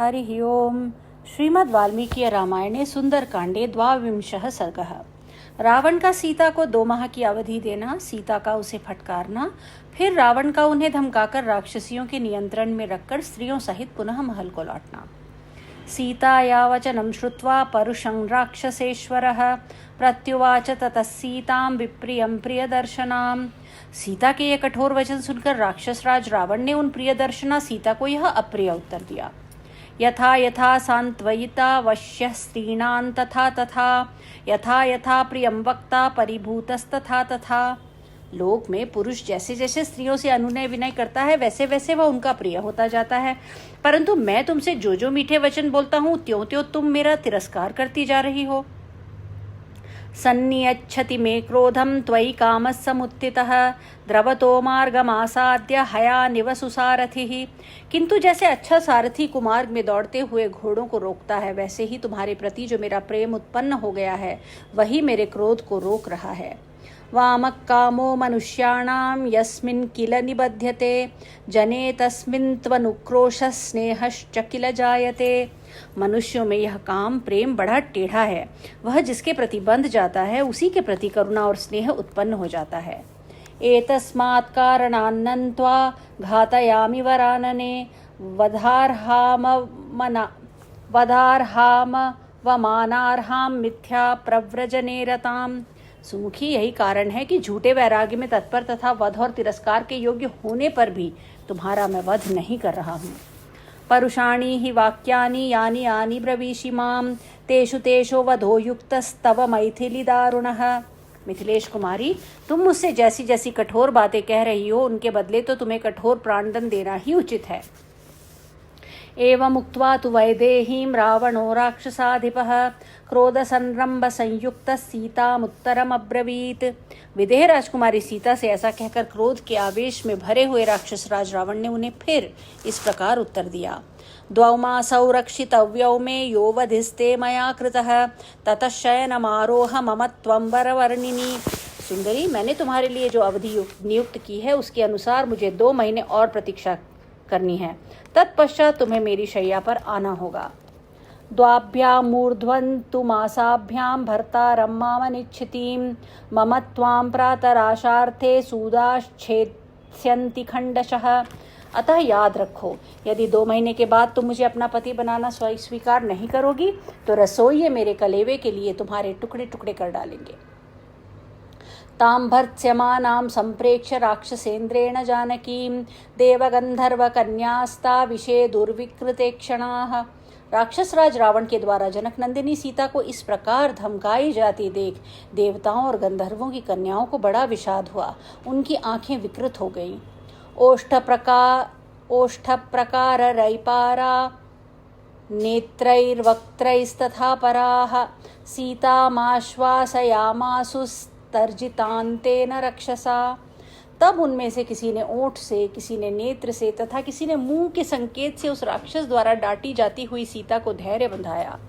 हरिः ओम्। श्रीमद्वाल्मीकि रामायणे सुंदरकांडे 22 सर्गः। रावण का सीता को 2 माह की अवधि देना, सीता का उसे फटकारना, फिर रावण का उन्हें धमकाकर राक्षसियों के नियंत्रण में रखकर स्त्रियों सहित पुनः महल को लौटना। सीताया वचनं श्रुत्वा परुषं राक्षसेश्वरः प्रत्युवाच ततः सीतां विप्रियं प्रियदर्शनाम्। सीता के ये कठोर वचन सुनकर राक्षस राज रावण ने उन प्रियदर्शना सीता को यह अप्रिय उत्तर दिया। यथा यथा सांत्वयिता वश्यः स्त्रीणां तथा तथा, यथा यथा प्रियं वक्ता परिभूतस्तथा तथा। लोक में पुरुष जैसे जैसे स्त्रियों से अनुनय विनय करता है वैसे वैसे वह उनका प्रिय होता जाता है, परंतु मैं तुमसे जो जो मीठे वचन बोलता हूँ त्यों त्यों तुम मेरा तिरस्कार करती जा रही हो। सन्नियच्छति मे क्रोधं त्वयि कामः समुत्थितः द्रवतो मार्गमासाद्य हयानिव सुसारथिः। किंतु जैसे अच्छा सारथी कुमार्ग में दौड़ते हुए घोड़ों को रोकता है, वैसे ही तुम्हारे प्रति जो मेरा प्रेम उत्पन्न हो गया है वही मेरे क्रोध को रोक रहा है। वामः कामो मनुष्याणां यस्मिन् किल निबध्यते जने तस्मिन् त्वनुक्रोशः स्नेहश्च किल जायते। मनुष्यों में यह काम प्रेम बड़ा टेढ़ा है, वह जिसके प्रति बंध जाता है उसी के प्रति करुणा और स्नेह उत्पन्न हो जाता है। एतस्मात् कारणान्नन्त्वा घातयामि वरानने वधार्हाम वमानार्हां मिथ्या प्रव्रजने रताम्। सुमुखी, यही कारण है कि झूठे वैराग्य में तत्पर तथा वध और तिरस्कार के योग्य होने पर भी तुम्हारा मैं वध नहीं कर रहा हूँ। परुषाणि हि वाक्यानि यानि यानि ब्रवीषि मां तेषु तेषु वधो युक्तस्तव मैथिली दारुणः। मिथिलेश कुमारी, तुम मुझसे जैसी जैसी कठोर बातें कह रही हो उनके बदले तो तुम्हें कठोर प्राणदंड देना ही उचित है। एवमुक्त्वा तु वैदेहीं रावणो राक्षसाधिपः क्रोधसंरंभ संयुक्तः सीतामुत्तरमब्रवीत्। विदेह राजकुमारी सीता से ऐसा कहकर क्रोध के आवेश में भरे हुए राक्षस राज रावण ने उन्हें फिर इस प्रकार उत्तर दिया। द्वौ मासौ रक्षितव्यौ मे यो वधिस्ते मया कृतः ततः शयनमारोह मम त्वं वरवर्णिनी। सुंदरी, मैंने तुम्हारे लिए जो अवधि नियुक्त की है उसके अनुसार मुझे 2 महीने और प्रतीक्षा करनी है, तत्पश्चात तुम्हें मेरी शैया पर आना होगा। द्वाभ्यां मूर्ध्वं तु मासाभ्यां भर्तारं मामनिच्छितीं मम त्वां प्रातराशार्थे सूदाश्छेत्स्यन्ति खण्डशः। अतः याद रखो, यदि 2 महीने के बाद तुम मुझे अपना पति बनाना स्वीकार नहीं करोगी तो रसोइये मेरे कलेवे के लिए तुम्हारे टुकड़े टुकड़े कर डालेंगे। तां भर्त्स्यमानां संप्रेक्ष्य राक्षसेन्द्रेण जानकीं देवगंधर्वकन्यास्ता विषे दुर्विकृतेक्षणाः। राक्षस राज रावण के द्वारा जनक नंदिनी सीता को इस प्रकार धमकाई जाती देख देवताओं और गंधर्वों की कन्याओं को बड़ा विषाद हुआ, उनकी आंखें विकृत हो गईं। ओष्ठ प्रकार रैपारा नेत्रैर्वक्त्रैस्तथा पराः सीतामाश्वासयामासु तर्जितान्तेन रक्षसा। तब उनमें से किसी ने ओठ से, किसी ने नेत्र से तथा किसी ने मुंह के संकेत से उस राक्षस द्वारा डांटी जाती हुई सीता को धैर्य बंधाया।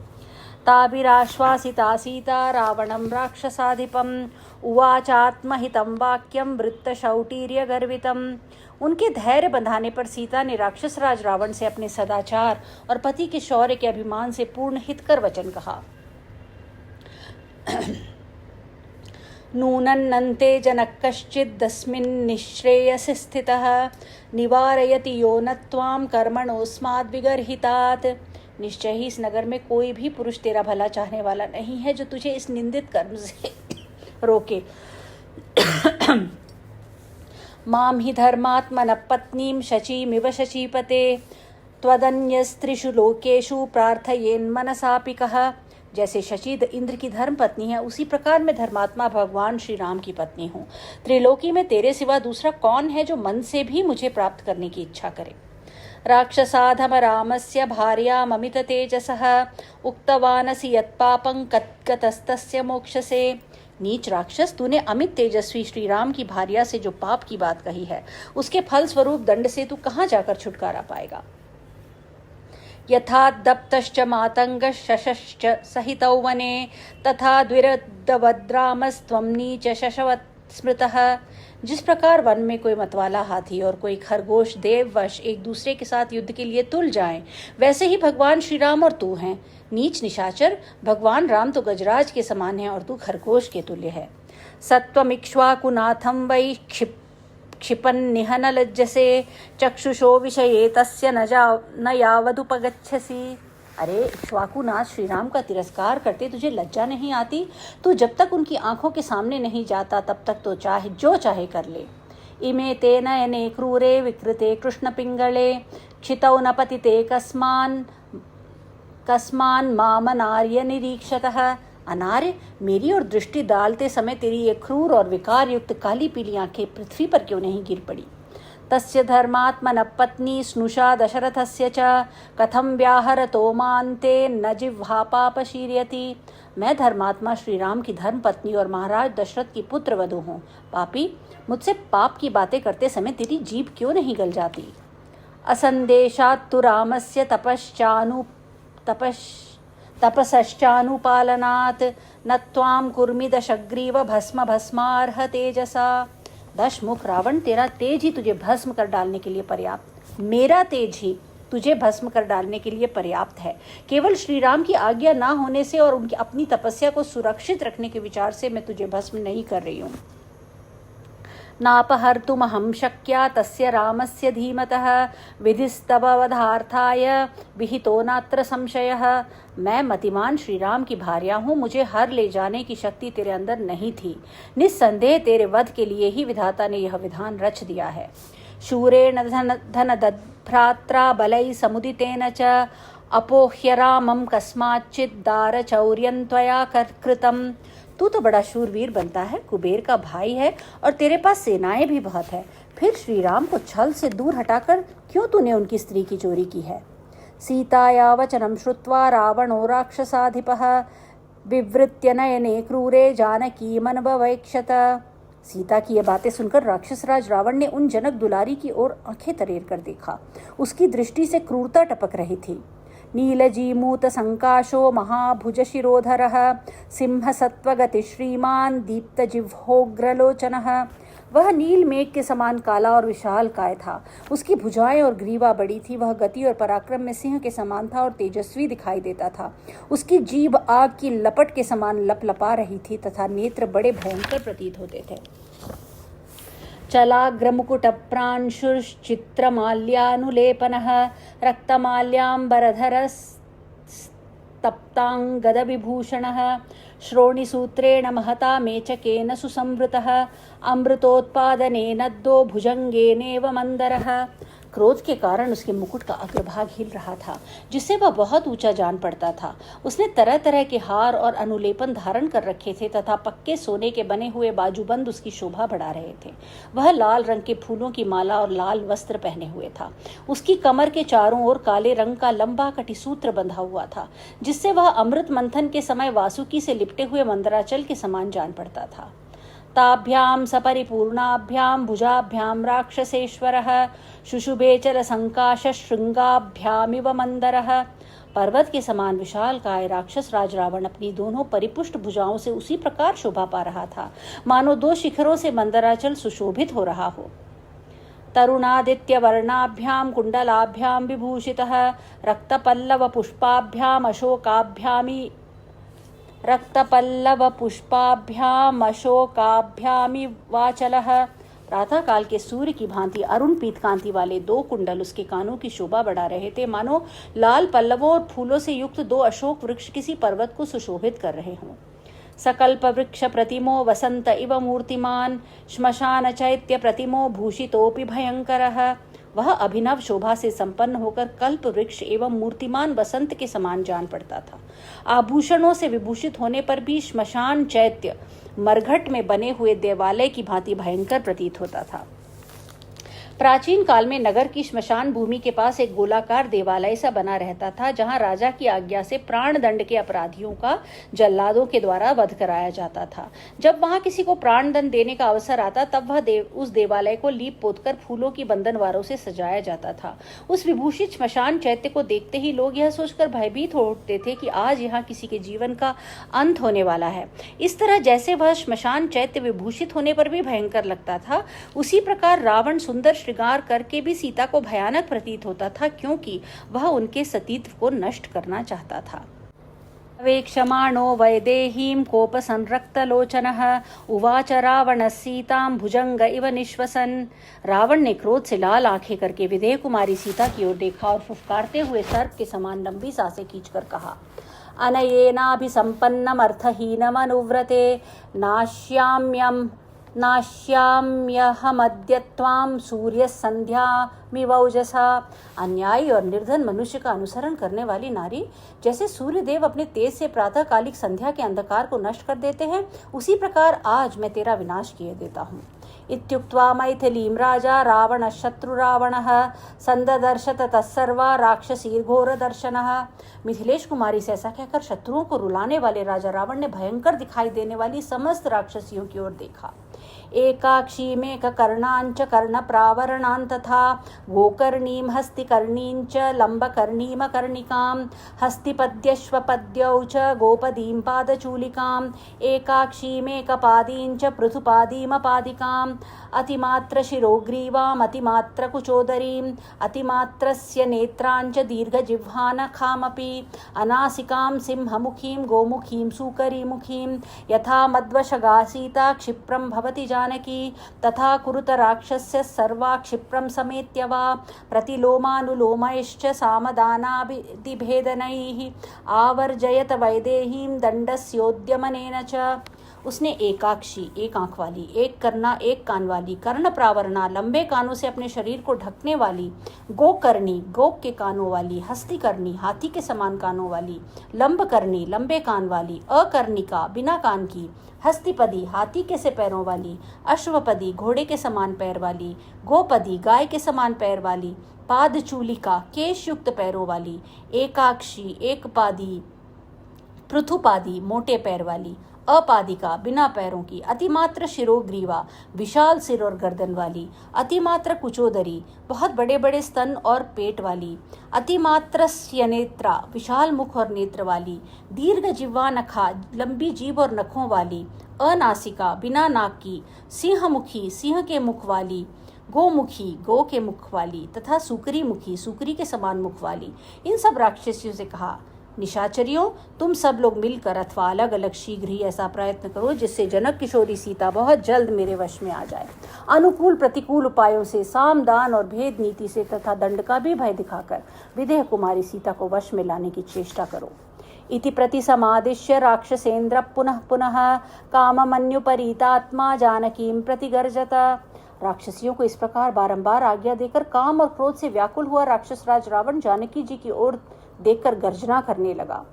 ताभिराश्वासिता सीता रावणं राक्षसाधिपम् उवाचात्महितं वाक्यं वृत्तशौटीर्य गर्वितम्। उनके धैर्य बंधाने पर सीता ने राक्षस राज रावण से अपने सदाचार और पति के शौर्य के अभिमान से पूर्ण हितकर वचन कहा। नूनन्नन्ते जनक कश्चिदस्मिन् निःश्रेयसि स्थितः निवारयति यो न त्वां कर्मणोऽस्माद् विगर्हितात्। निश्चय ही इस नगर में कोई भी पुरुष तेरा भला चाहने वाला नहीं है जो तुझे इस निंदित कर्म से रोके। मां हि धर्मात्मनः पत्नीं शचीमिव शचीपते त्वदन्यस्त्रिषु लोकेषु प्रार्थयेन्मनसापि कः। जैसे शची इंद्र की धर्म पत्नी है, उसी प्रकार मैं धर्मात्मा भगवान श्री राम की पत्नी हूँ। त्रिलोकी में तेरे सिवा दूसरा कौन है जो मन से भी मुझे प्राप्त करने की इच्छा करे। राक्षसाधम रामस्य भार्या ममित तेजसः उक्तवानसि यत्पापं कतस्तस्य मोक्षसे। नीच राक्षस, तूने अमित तेजस्वी श्री राम की भार्या से जो पाप की बात कही है उसके फल स्वरूप दंड से तू कहाँ जाकर छुटकारा पाएगा। यथा दप्तश्च मातंगश्च सहितौ वने तथा द्विरद्वद्रामस्त्वं नीच शशवत् स्मृतः। जिस प्रकार वन में कोई मतवाला हाथी और कोई खरगोश देववश एक दूसरे के साथ युद्ध के लिए तुल जाएं, वैसे ही भगवान श्री राम और तू हैं। नीच निशाचर, भगवान राम तो गजराज के समान है और तू खरगोश के तुल्य है। सत्वमिक्ष्वाकुनाथं वै क्षिपन् निहन लज्जसे चक्षुषो विषये तस्य न यावदुपगच्छसि। अरे इक्ष्वाकुनाथ श्री राम का तिरस्कार करते तुझे लज्जा नहीं आती? तू जब तक उनकी आंखों के सामने नहीं जाता तब तक तो चाहे जो चाहे कर ले। इमे ते नयने क्रूरे विकृते कृष्ण पिंगले क्षितौ न पतिते कस्मान मामनार्य निरीक्षतः। अनार्य, मेरी और दृष्टि डालते समय तेरी ये क्रूर और विकार युक्त काली पीली आंखें पृथ्वी पर क्यों नहीं गिर पड़ी? तस्य धर्मात्मन पत्नी स्नुषा दशरथस्य च कथम व्याहरतो मान्ते न जिह्वा पापशीर्यति। मैं धर्मात्मा श्री राम की धर्म पत्नी और महाराज दशरथ की पुत्र वधू हूँ। पापी, मुझसे पाप की बातें करते समय तेरी जीभ क्यों नहीं गल जाती? असंदेशात् तु रामस्य तपसश्चानुपालनात् न त्वां कुर्मि दशग्रीव भस्म भस्मार्ह तेजसा। दशमुख रावण, तेरा तेज ही तुझे भस्म कर डालने के लिए पर्याप्त, मेरा तेज ही तुझे भस्म कर डालने के लिए पर्याप्त है। केवल श्री राम की आज्ञा ना होने से और उनकी अपनी तपस्या को सुरक्षित रखने के विचार से मैं तुझे भस्म नहीं कर रही हूँ। नापहर्तुमहं शक्या तस्य रामस्य धीमतः विधिस्तव वधार्थाय विहितो नात्र संशयः। मैं मतिमान श्री राम की भार्या हूँ, मुझे हर ले जाने की शक्ति तेरे अंदर नहीं थी। निस्संदेह तेरे वध के लिए ही विधाता ने यह विधान रच दिया है। शूरेण धन दद्भ्रात्रा बलै समुदितेन च अपोह्य रामं कस्माच्चित् दारचौर्यं त्वया कृतम्। तू तो बड़ा शूरवीर बनता है, कुबेर का भाई है और तेरे पास सेनाएं भी बहुत है, फिर श्री राम को छल से दूर हटाकर क्यों तूने उनकी स्त्री की चोरी की है? सीताया वचनं श्रुत्वा रावणो राक्षसाधिपः विवृत्य नयने क्रूरे जानकीमनवैक्षत। सीता की ये बातें सुनकर राक्षसराज रावण ने उन जनक दुलारी की ओर आंखें तरेर कर देखा। उसकी दृष्टि से क्रूरता टपक रही थी। नीलजीमूत संकाशो महाभुज शिरोधरः सिंह सत्वगति श्रीमान दीप्त जिह्वोग्रलोचनः। वह नील मेघ के समान काला और विशाल काय था। उसकी भुजाएं और ग्रीवा बड़ी थी। वह गति और पराक्रम में सिंह के समान था और तेजस्वी दिखाई देता था। उसकी जीभ आग की लपट के समान लपलपा रही थी तथा नेत्र बड़े भयंकर प्रतीत होते थे। चलाग्रमुकुटप्रांशुश्चित्रमाल्यानुलेपनः रक्तमाल्याम्बरधरस्तप्ताङ्गदविभूषणः श्रोणिसूत्रेण महता मेचकेन सुसंवृतः अमृतोत्पादने नद्दो भुजंगेनेव मंदरः। क्रोध के कारण उसके मुकुट का अग्रभाग हिल रहा था, जिससे वह बहुत ऊंचा जान पड़ता था। उसने तरह तरह के हार और अनुलेपन धारण कर रखे थे तथा पक्के सोने के बने हुए बाजूबंद उसकी शोभा बढ़ा रहे थे। वह लाल रंग के फूलों की माला और लाल वस्त्र पहने हुए था। उसकी कमर के चारों ओर काले रंग का लंबा कटिसूत्र बंधा हुआ था, जिससे वह अमृत मंथन के समय वासुकी से लिपटे हुए मंदराचल के समान जान पड़ता था। ताभ्यां सपरिपूर्णाभ्यां भुजाभ्यां राक्षसेश्वरः शुशुभेचर संकाश श्रृंगाभ्यामिव मंदरः। पर्वत के समान विशाल काय राक्षस राज रावण अपनी दोनों परिपुष्ट भुजाओं से उसी प्रकार शोभा पा रहा था मानो दो शिखरों से मंदराचल सुशोभित हो रहा हो। तरुणादित्य वर्णाभ्यां कुंडलाभ्यां विभूषितः रक्तपल्लव पुष्पाभ्याम अशोकाभ्यामिवाचलः। प्रातः काल के सूर्य की भांति अरुण पीत कांति वाले दो कुंडल उसके कानों की शोभा बढ़ा रहे थे, मानो लाल पल्लवों और फूलों से युक्त दो अशोक वृक्ष किसी पर्वत को सुशोभित कर रहे हों। सकल्प वृक्ष प्रतिमो वसंत इव मूर्तिमान श्मशान चैत्य प्रतिमो भूषितोपि भयंकरः। वह अभिनव शोभा से संपन्न होकर कल्प वृक्ष एवं मूर्तिमान वसंत के समान जान पड़ता था। आभूषणों से विभूषित होने पर भी श्मशान चैत्य मरघट में बने हुए देवालय की भांति भयंकर प्रतीत होता था। प्राचीन काल में नगर की श्मशान भूमि के पास एक गोलाकार देवालय सा बना रहता था, जहां राजा की आज्ञा से प्राण दंड के अपराधियों का जल्लादों के द्वारा वध कराया जाता था। जब वहां किसी को प्राण दंड देने का अवसर आता, तब उस देवालय को लीप पोतकर फूलों की बंधनवारों से सजाया जाता था। उस विभूषित श्मशान चैत्य को देखते ही लोग यह सोचकर भयभीत हो उठते थे कि आज यहाँ किसी के जीवन का अंत होने वाला है। इस तरह जैसे वह श्मशान चैत्य विभूषित होने पर भी भयंकर लगता था, उसी प्रकार रावण सुंदर श्रृंगार करके भी सीता को भयानक प्रतीत होता था, क्योंकि वह उनके सतीत्व को नष्ट करना चाहता था। वेक्षमाणो वैदेहीं कोपसंरक्तलोचनः उवाच रावणः सीतां भुजंग इव निश्वसन। रावण ने क्रोध से लाल आंखें करके विदेह कुमारी सीता की ओर देखा और फुफकारते हुए सर्प के समान लंबी सांसें खींचकर कहा, अनयेनाभिसम्पन्नमर्थहीनमनुव्रते नाश्याम्यहमद्य त्वां सूर्यसन्ध्यामिवौजसा। अन्यायी और निर्धन मनुष्य का अनुसरण करने वाली नारी जैसे सूर्यदेव अपने तेज से प्रातःकालिक संध्या के अंधकार को नष्ट कर देते हैं, उसी प्रकार आज मैं तेरा विनाश किए देता हूँ। इत्युक्त्वा मैथिलीं राजा रावण शत्रुरावणः संददर्श ततस्सर्वा राक्षसीर्घोर दर्शनः। मिथिलेश कुमारी से ऐसा कहकर शत्रुओं को रुलाने वाले राजा रावण ने भयंकर दिखाई देने वाली समस्त राक्षसियों की ओर देखा। एकाक्षीमेक कर्णांच कर्ण प्रावरणां तथा गोकर्णीं हस्तिकर्णीं च लंबकर्णीम कर्णिकां हस्तिपद्यश्वपद्यौ च गोपदीं पादचूलिकां एकाक्षीमेक पादीं च पृथुपादीम पादिकां अतिमात्र शिरोग्रीवां अतिमात्र कुचोदरीं अतिमात्रस्य नेत्रां च दीर्घजिह्वानखामपि अनासिकां सिंहमुखीं गोमुखीं सूकरीमुखीं यथा मद्वशगा सीता क्षिप्रं भवति जानकी तथा कुरुत राक्षस्य सर्वा क्षिप्रं समेत्य वा प्रतिलोमानुलोमैश्च सामदानादिभेदनैः आवर्जयत वैदेहीं दंडस्योद्यमनेन च। उसने एकाक्षी, एक आंख वाली, एक कर्णा, एक कान वाली, कर्ण प्रावरणा, लंबे कानों से अपने शरीर को ढकने वाली, गोकर्णी, गोप के कानों वाली, हस्तिकर्णी, हाथी के समान कानों वाली, लंबकर्णी, लंबे कान वाली, अकर्णिका, बिना कान की, हस्तिपदी, हाथी के से पैरों वाली, अश्वपदी, घोड़े के समान पैर वाली, गोपदी, गाय के समान पैर वाली, पादचूलिका, केश युक्त पैरों वाली, एकाक्षी, एकपादी, पृथुपादी, मोटे पैर वाली, अपादिका, बिना पैरों की, अतिमात्र शिरोग्रीवा, विशाल सिर और गर्दन वाली, अतिमात्र कुचोदरी, बहुत बड़े बड़े स्तन और पेट वाली, अतिमात्र स्यनेत्रा, विशाल मुख और नेत्र वाली, दीर्घ जिह्वा नखा, लंबी जीभ और नखों वाली, अनासिका, बिना नाक की, सिंहमुखी, सिंह के मुख वाली, गोमुखी, गो के मुख वाली तथा सुकरी मुखी, सुकरी के समान मुख वाली। इन सब राक्षसियों से कहा, निशाचरियों, तुम सब लोग मिलकर अथवा अलग अलग शीघ्र ही ऐसा प्रयत्न करो जिससे जनक किशोरी सीता बहुत जल्द मेरे वश में आ जाए। अनुकूल प्रतिकूल उपायों से, साम दान और भेद नीति से तथा दंड का भी भय दिखाकर विदेह कुमारी सीता को वश में लाने की चेष्टा करो। इति प्रतिसमादिश्य राक्षसेन्द्र पुनः पुनः काममन्युपरीतात्मा जानकीं प्रतिगर्जत। राक्षसियों को इस प्रकार बारंबार आज्ञा देकर काम और क्रोध से व्याकुल हुआ राक्षस राज रावण जानकी जी की ओर देखकर गर्जना करने लगा।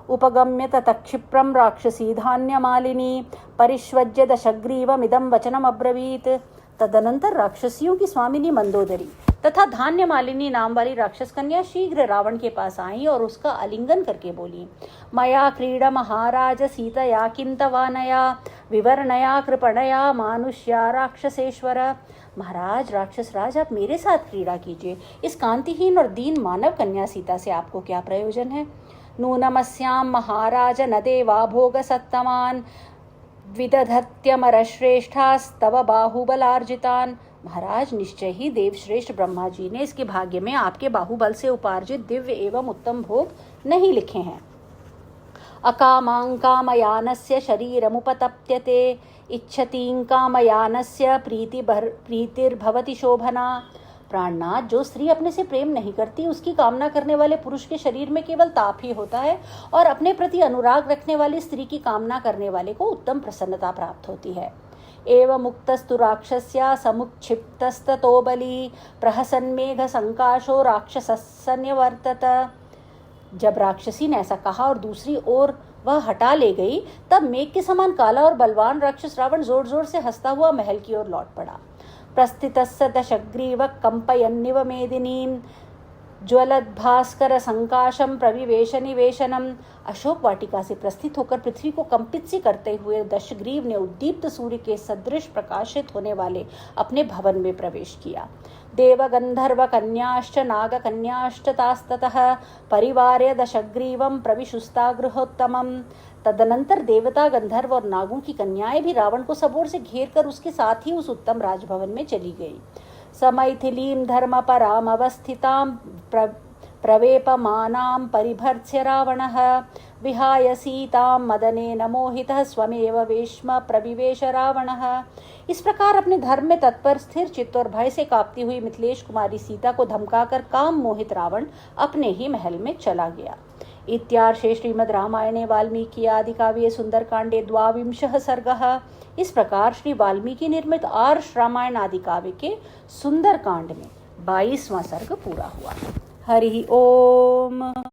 उपगम्य ततक्षिप्रं राक्षसी धान्य मालिनी परिष्वज्य दशग्रीवमिदं वचनम अब्रवीत। तदनंतर राक्षसियों की स्वामिनी मंदोदरी तथा धान्य मालिनी नाम वाली राक्षस कन्या शीघ्र रावण के पास आई और उसका आलिंगन करके बोली, मया क्रीड़ा महाराज सीतया किंतवानया विवर्णया कृपणया मानुष्या राक्षसेश्वर। महाराज, राक्षस राज, आप मेरे साथ क्रीड़ा कीजिए। इस कांतिहीन और दीन मानव कन्या सीता से आपको क्या प्रयोजन है? नूनमस्यां महाराज न देवा भोग सत्तमान विदधत्यमरश्रेष्ठास्तव बाहुबलार्जितान। महाराज, निश्चय ही देवश्रेष्ठ ब्रह्मा जी ने इसके भाग्य में आपके बाहुबल से उपार्जित दिव्य एवं उत्तम भोग नहीं लिखे हैं। अकामां कामयानस्य शरीरमुपतप्यते इच्छतीं कामयानस्य प्रीतिर्भवति शोभना। प्राणनाथ, जो स्त्री अपने से प्रेम नहीं करती, उसकी कामना करने वाले पुरुष के शरीर में केवल ताप ही होता है, और अपने प्रति अनुराग रखने वाली स्त्री की कामना करने वाले को उत्तम प्रसन्नता प्राप्त होती है। एवं मुक्तस्तु राक्षस्या समुक्षिप्तस्ततो बली प्रहसन्मेघ संकाशो राक्षसन्यवर्तत। जब राक्षसी ने ऐसा कहा और दूसरी ओर वह हटा ले गई, तब मेघ के समान काला और बलवान राक्षस रावण जोर जोर से हंसता हुआ महल की ओर लौट पड़ा। प्रस्थितस्य दशग्रीवः कम्पयन्निव मेदिनीं ज्वलद्भास्कर संकाशम प्रविवेश निवेशनम। अशोक वाटिका से प्रस्थित होकर पृथ्वी को कंपित सी करते हुए दशग्रीव ने उद्दीप्त सूर्य के सदृश प्रकाशित होने वाले अपने भवन में प्रवेश किया। देव गंधर्व कन्याश्च नाग कन्याश्च तास्ततः परिवार्य दशग्रीवम प्रविशुस्ता गृहोत्तमम। तदनंतर देवता गंधर्व और नागों की कन्याएं भी रावण को सब ओर से घेर कर उसके साथ ही उस उत्तम राजभवन में चली गई। समैथिलीं धर्मपरामवस्थितां प्रवेपमानां परिभर्त्स्य रावणः विहाय सीतां मदनेन मोहितः स्वमेव वेश्म प्रविवेश रावणः। इस प्रकार अपने धर्म में तत्पर स्थिर चित्त और भय से कांपती हुई मिथिलेश कुमारी सीता को धमकाकर काम मोहित रावण अपने ही महल में चला गया। इत्यार्षे श्रीमद् रामायणे वाल्मीकि आदि काव्ये सुंदरकांडे द्वाविंशः सर्गः। इस प्रकार श्री वाल्मीकि निर्मित आर्ष रामायण आदि काव्य के सुंदरकांड में 22वां सर्ग पूरा हुआ। हरि ओम।